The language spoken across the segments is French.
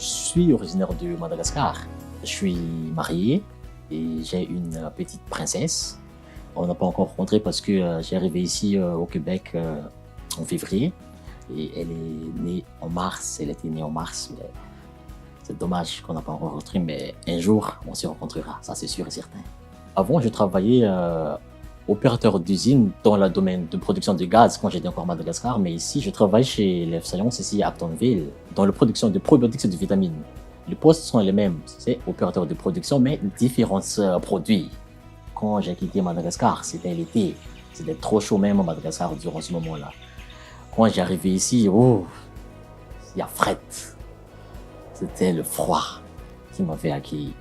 Je suis originaire de Madagascar. Je suis marié et j'ai une petite princesse. On n'a pas encore rencontré parce que j'ai arrivé ici au Québec en février et elle est née en mars. Elle était née en mars, mais c'est dommage qu'on n'a pas encore rencontré, mais un jour on se rencontrera, ça c'est sûr et certain. Avant, je travaillais opérateur d'usine dans le domaine de production de gaz quand j'étais encore à Madagascar, mais ici je travaille chez Life Science ici à Uptonville dans la production de probiotiques et de vitamines. Les postes sont les mêmes, c'est opérateur de production, mais différents produits. Quand j'ai quitté Madagascar, c'était l'été, c'était trop chaud même à Madagascar durant ce moment-là. Quand j'ai arrivé ici, oh, il y a fret. C'était le froid qui m'avait accueilli.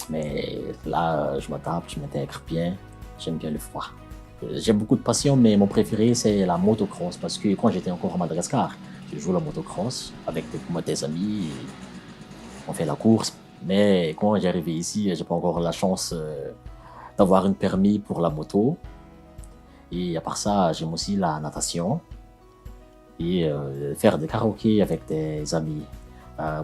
Mais là, je m'adapte, je m'intègre bien, j'aime bien le froid. J'ai beaucoup de passion, mais mon préféré, c'est la motocross, parce que quand j'étais encore à Madagascar, je joue la motocross avec des amis, on fait la course. Mais quand j'ai arrivé ici, j'ai pas encore la chance d'avoir un permis pour la moto. Et à part ça, j'aime aussi la natation et faire des karaokés avec des amis.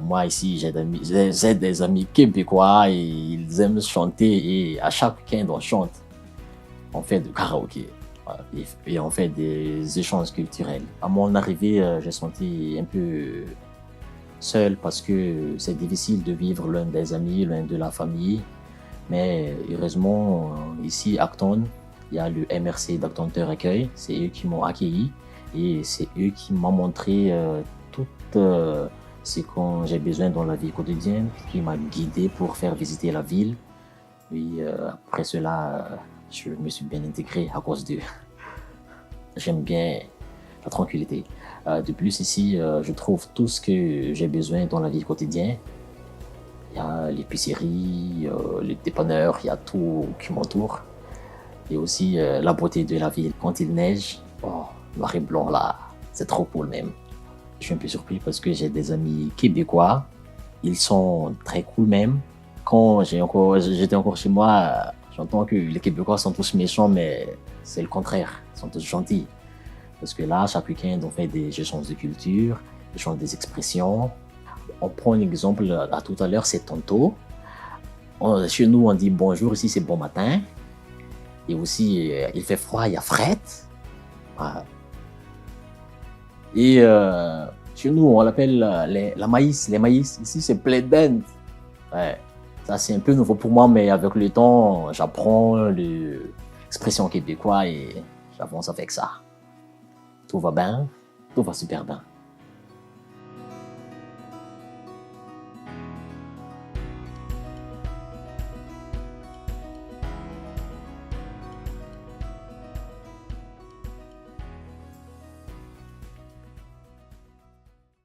Moi ici, j'ai des amis québécois et ils aiment chanter et à chaque week-end on chante. On fait du karaoké et on fait des échanges culturels. À mon arrivée, j'ai senti un peu seul parce que c'est difficile de vivre loin des amis, loin de la famille. Mais heureusement, ici à Acton, il y a le MRC d'Acton Accueil. C'est eux qui m'ont accueilli et c'est eux qui m'ont montré tout ce que j'ai besoin dans la vie quotidienne, qui m'a guidé pour faire visiter la ville. Et après cela, je me suis bien intégré à cause d'eux. J'aime bien la tranquillité. De plus, ici, je trouve tout ce que j'ai besoin dans la vie quotidienne. Il y a l'épicerie, les dépanneurs, il y a tout qui m'entoure. Et aussi la beauté de la ville. Quand il neige, oh, noir et blanc là, c'est trop cool même. Je suis un peu surpris parce que j'ai des amis québécois. Ils sont très cool même. Quand j'étais encore chez moi, j'entends que les Québécois sont tous méchants, mais c'est le contraire. Ils sont tous gentils. Parce que là, chaque week-end, on fait des échanges de culture, échanges des expressions. On prend un exemple à tout à l'heure, c'est tantôt. Chez nous, on dit bonjour, ici c'est bon matin. Et aussi, il fait froid, il y a fret. Voilà. Et chez nous, on l'appelle la maïs, les maïs. Ici, c'est plein. Ouais. Ça, c'est un peu nouveau pour moi, mais avec le temps, j'apprends l'expression québécoise et j'avance avec ça. Tout va bien, tout va super bien.